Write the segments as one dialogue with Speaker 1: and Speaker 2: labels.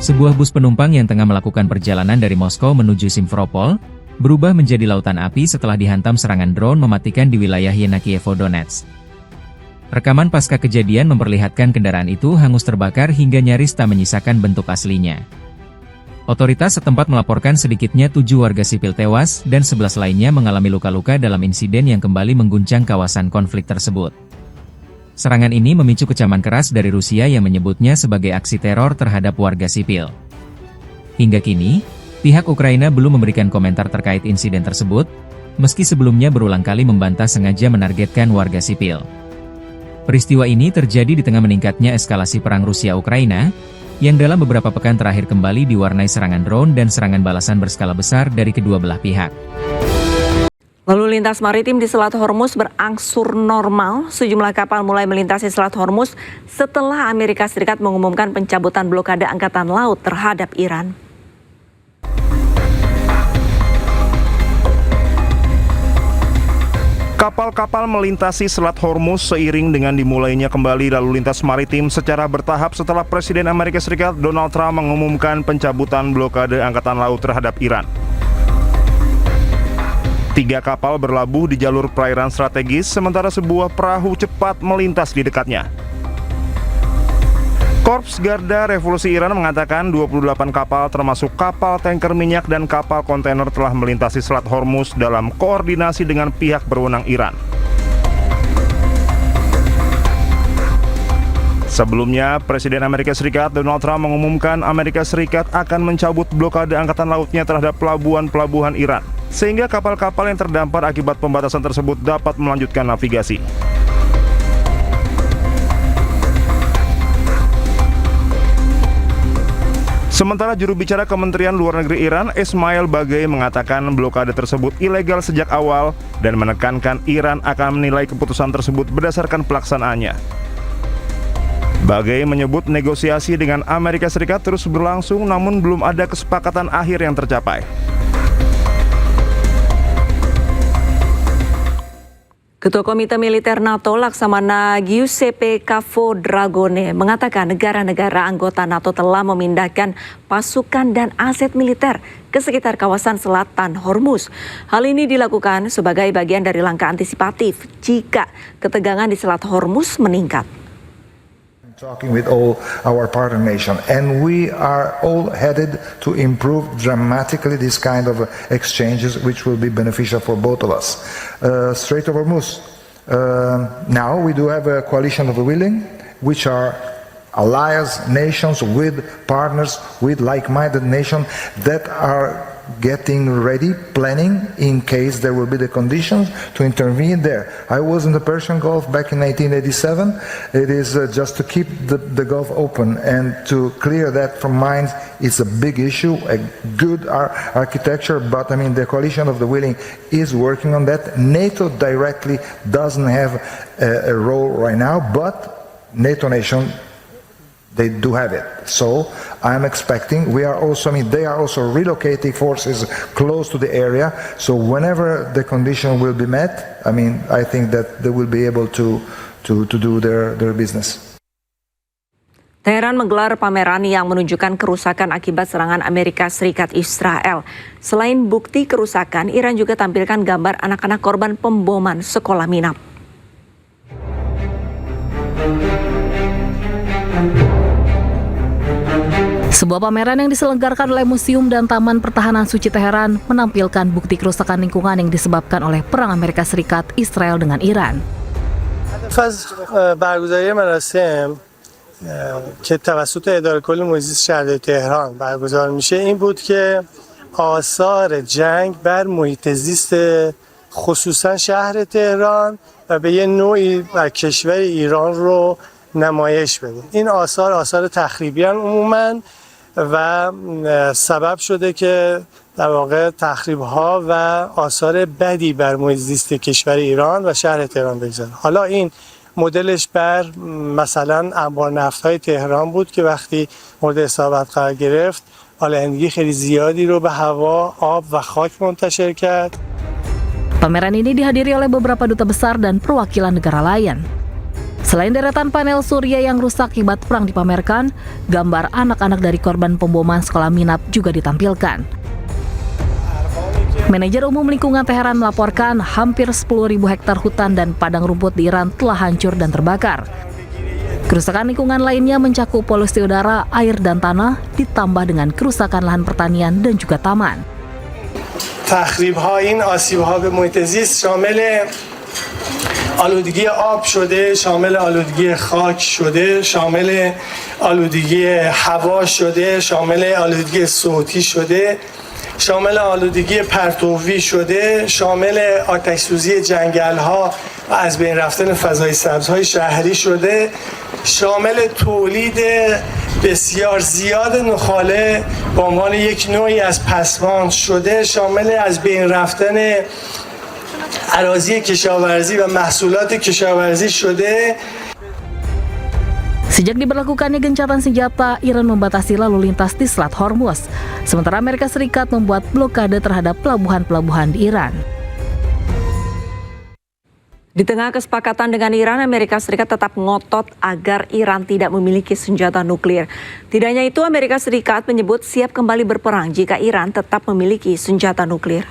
Speaker 1: Sebuah bus penumpang yang tengah melakukan perjalanan dari Moskow menuju Simferopol, berubah menjadi lautan api setelah dihantam serangan drone mematikan di wilayah Yenakievo Donetsk. Rekaman pasca kejadian memperlihatkan kendaraan itu hangus terbakar hingga nyaris tak menyisakan bentuk aslinya. Otoritas setempat melaporkan sedikitnya 7 warga sipil tewas dan 11 lainnya mengalami luka-luka dalam insiden yang kembali mengguncang kawasan konflik tersebut. Serangan ini memicu kecaman keras dari Rusia yang menyebutnya sebagai aksi teror terhadap warga sipil. Hingga kini, pihak Ukraina belum memberikan komentar terkait insiden tersebut, meski sebelumnya berulang kali membantah sengaja menargetkan warga sipil. Peristiwa ini terjadi di tengah meningkatnya eskalasi perang Rusia-Ukraina, yang dalam beberapa pekan terakhir kembali diwarnai serangan drone dan serangan balasan berskala besar dari kedua belah pihak.
Speaker 2: Lalu lintas maritim di Selat Hormuz berangsur normal. Sejumlah kapal mulai melintasi Selat Hormuz setelah Amerika Serikat mengumumkan pencabutan blokade Angkatan Laut terhadap Iran.
Speaker 3: Kapal-kapal melintasi Selat Hormuz seiring dengan dimulainya kembali lalu lintas maritim secara bertahap setelah Presiden Amerika Serikat Donald Trump mengumumkan pencabutan blokade Angkatan Laut terhadap Iran. 3 kapal berlabuh di jalur perairan strategis, sementara sebuah perahu cepat melintas di dekatnya. Korps Garda Revolusi Iran mengatakan 28 kapal termasuk kapal tanker minyak dan kapal kontainer telah melintasi Selat Hormuz dalam koordinasi dengan pihak berwenang Iran. Sebelumnya, Presiden Amerika Serikat Donald Trump mengumumkan Amerika Serikat akan mencabut blokade angkatan lautnya terhadap pelabuhan-pelabuhan Iran, sehingga kapal-kapal yang terdampar akibat pembatasan tersebut dapat melanjutkan navigasi. Sementara juru bicara Kementerian Luar Negeri Iran, Ismail Bagei, mengatakan blokade tersebut ilegal sejak awal dan menekankan Iran akan menilai keputusan tersebut berdasarkan pelaksanaannya. Bagei menyebut negosiasi dengan Amerika Serikat terus berlangsung namun belum ada kesepakatan akhir yang tercapai.
Speaker 2: Ketua Komite Militer NATO Laksamana Giuseppe Cafodragone mengatakan negara-negara anggota NATO telah memindahkan pasukan dan aset militer ke sekitar kawasan selatan Hormuz. Hal ini dilakukan sebagai bagian dari langkah antisipatif jika ketegangan di Selat Hormuz meningkat.
Speaker 4: Talking with all our partner nations, and we are all headed to improve dramatically this kind of exchanges, which will be beneficial for both of us. Strait of Hormuz. Now we do have a coalition of the willing, which are allies, nations with partners, with like-minded nations that are getting ready, planning in case there will be the conditions to intervene there. I was in the Persian Gulf back in 1987. It is just to keep the Gulf open and to clear that from minds. It's a big issue, a good architecture, but I mean the coalition of the willing is working on that. NATO directly doesn't have a role right now, but NATO nation, they do have it. So I'm expecting, they are also relocating forces close to the area. So whenever the condition will be met, I think that they will be able to do their business.
Speaker 2: Teheran menggelar pameran yang menunjukkan kerusakan akibat serangan Amerika Serikat Israel. Selain bukti kerusakan, Iran juga tampilkan gambar anak-anak korban pemboman sekolah minap.
Speaker 5: Sebuah pameran yang diselenggarakan oleh Museum dan Taman Pertahanan Suci Teheran menampilkan bukti kerusakan lingkungan yang disebabkan oleh perang Amerika Serikat Israel dengan Iran.
Speaker 6: برگزاری مراسم که توسط اداره کل محیط زیست شهرداری تهران برگزار میشه این بود که آثار جنگ بر محیط زیست خصوصا شهر تهران و به یه نوعی بر کشور ایران رو نمایش بده. این آثار تخریبی عموماً و سبب شده که در واقع تخریب‌ها و آثار بدی بر محیط زیست کشور ایران و شهر تهران بگذاره. حالا این مدلش بر مثلا انبار نفت‌های تهران بود که وقتی مورد اصابت قرار گرفت آلودگی خیلی زیادی رو به هوا، آب و خاک منتشر کرد.
Speaker 5: Pameran ini dihadiri oleh beberapa duta besar dan perwakilan negara lain. Selain deretan panel surya yang rusak akibat perang dipamerkan, gambar anak-anak dari korban pemboman sekolah Minab juga ditampilkan. Manajer Umum Lingkungan Teheran melaporkan hampir 10.000 hektar hutan dan padang rumput di Iran telah hancur dan terbakar. Kerusakan lingkungan lainnya mencakup polusi udara, air, dan tanah, ditambah dengan kerusakan lahan pertanian dan juga taman.
Speaker 6: تخریب‌ها این آسیب‌ها به محیط زیست شامل آلودگی آب شده، شامل آلودگی خاک شده، شامل آلودگی هوا شده، شامل آلودگی صوتی شده، شامل آلودگی پرتوی شده، شامل آتش‌سوزی جنگل‌ها و از بین رفتن فضای سبزهای شهری شده، شامل تولید بسیار زیاد نخاله به عنوان یک نوعی از پسماند شده، شامل از بین رفتن اراضی کشاورزی و محصولات کشاورزی شده.
Speaker 5: Sejak diberlakukannya gencatan senjata, Iran membatasi lalu lintas di Selat Hormuz. Sementara Amerika Serikat membuat blokade terhadap pelabuhan-pelabuhan di Iran.
Speaker 2: Di tengah kesepakatan dengan Iran, Amerika Serikat tetap ngotot agar Iran tidak memiliki senjata nuklir. Tidak hanya itu, Amerika Serikat menyebut siap kembali berperang jika Iran tetap memiliki senjata nuklir.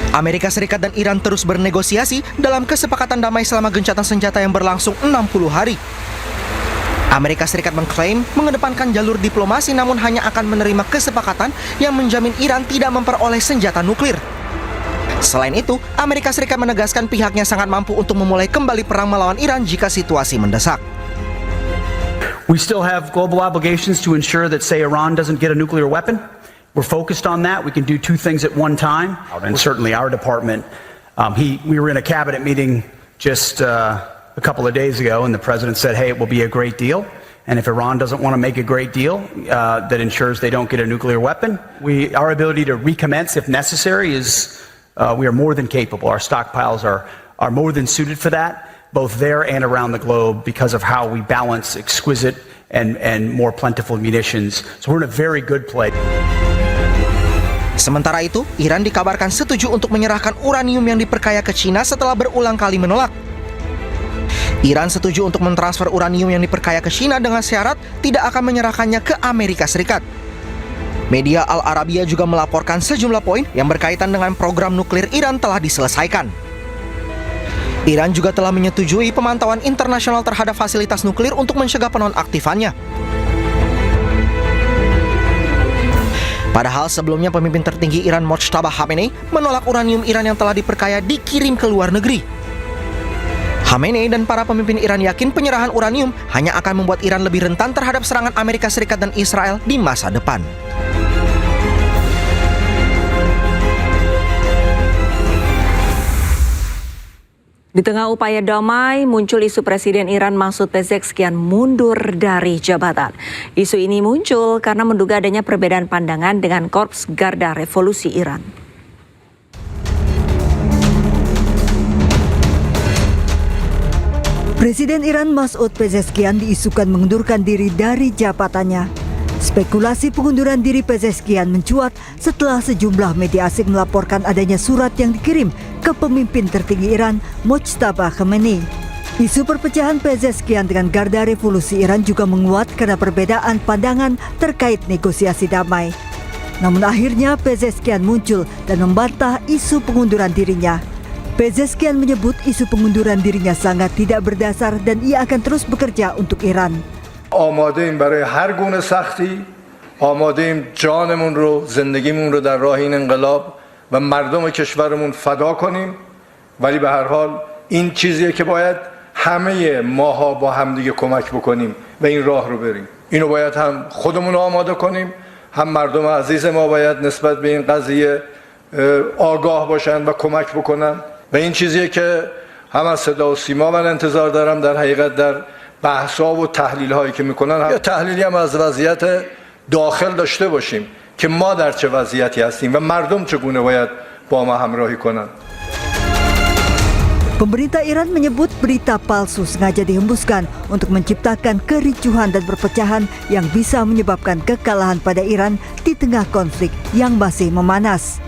Speaker 7: Amerika Serikat dan Iran terus bernegosiasi dalam kesepakatan damai selama gencatan senjata yang berlangsung 60 hari. Amerika Serikat mengklaim mengedepankan jalur diplomasi namun hanya akan menerima kesepakatan yang menjamin Iran tidak memperoleh senjata nuklir. Selain itu, Amerika Serikat menegaskan pihaknya sangat mampu untuk memulai kembali perang melawan Iran jika situasi mendesak.
Speaker 8: We still have global obligations to ensure that, say, Iran doesn't get a nuclear weapon. We're focused on that. We can do two things at one time. And certainly our department, we were in a cabinet meeting just a couple of days ago, and the president said, hey, it will be a great deal. And if Iran doesn't want to make a great deal that ensures they don't get a nuclear weapon, our ability to recommence if necessary is, we are more than capable. Our stockpiles are more than suited for that, both there and around the globe, because of how we balance exquisite and more plentiful munitions. So we're in a very good place.
Speaker 7: Sementara itu, Iran dikabarkan setuju untuk menyerahkan uranium yang diperkaya ke China setelah berulang kali menolak. Iran setuju untuk mentransfer uranium yang diperkaya ke China dengan syarat tidak akan menyerahkannya ke Amerika Serikat. Media Al Arabiya juga melaporkan sejumlah poin yang berkaitan dengan program nuklir Iran telah diselesaikan. Iran juga telah menyetujui pemantauan internasional terhadap fasilitas nuklir untuk mencegah penonaktifannya. Padahal sebelumnya pemimpin tertinggi Iran Mojtaba Khamenei menolak uranium Iran yang telah diperkaya dikirim ke luar negeri. Khamenei dan para pemimpin Iran yakin penyerahan uranium hanya akan membuat Iran lebih rentan terhadap serangan Amerika Serikat dan Israel di masa depan.
Speaker 2: Di tengah upaya damai, muncul isu Presiden Iran Masoud Pezeshkian mundur dari jabatan. Isu ini muncul karena menduga adanya perbedaan pandangan dengan Korps Garda Revolusi Iran.
Speaker 9: Presiden Iran Masoud Pezeshkian diisukan mengundurkan diri dari jabatannya. Spekulasi pengunduran diri Pezeshkian mencuat setelah sejumlah media asing melaporkan adanya surat yang dikirim ke pemimpin tertinggi Iran, Mojtaba Khamenei. Isu perpecahan Pezeshkian dengan Garda Revolusi Iran juga menguat karena perbedaan pandangan terkait negosiasi damai. Namun akhirnya Pezeshkian muncul dan membantah isu pengunduran dirinya. Pezeshkian menyebut isu pengunduran dirinya sangat tidak berdasar dan ia akan terus bekerja untuk Iran.
Speaker 4: آماده‌ایم برای هر گونه سختی، آماده‌ایم جانمون رو، زندگیمون رو در راه این انقلاب و مردم کشورمون فدا کنیم، ولی به هر حال این چیزیه که باید همه ماها با همدیگه کمک بکنیم و این راه رو بریم. اینو باید هم خودمون رو آماده کنیم، هم مردم عزیز ما باید نسبت به این قضیه آگاه باشن و کمک بکنن و این چیزیه که هم از صدا و سیما من انتظار دارم در حقیقت در بحث‌ها و تحلیل‌هایی که می‌کنن. یا تحلیلی هم از وضعیت داخل داشته باشیم که ما در چه وضعیتی هستیم و مردم چگونه باید با ما همراهی کنند.
Speaker 9: Pemerintah Iran menyebut berita palsu sengaja dihembuskan untuk menciptakan kericuhan dan perpecahan yang bisa menyebabkan kekalahan pada Iran di tengah konflik yang masih memanas.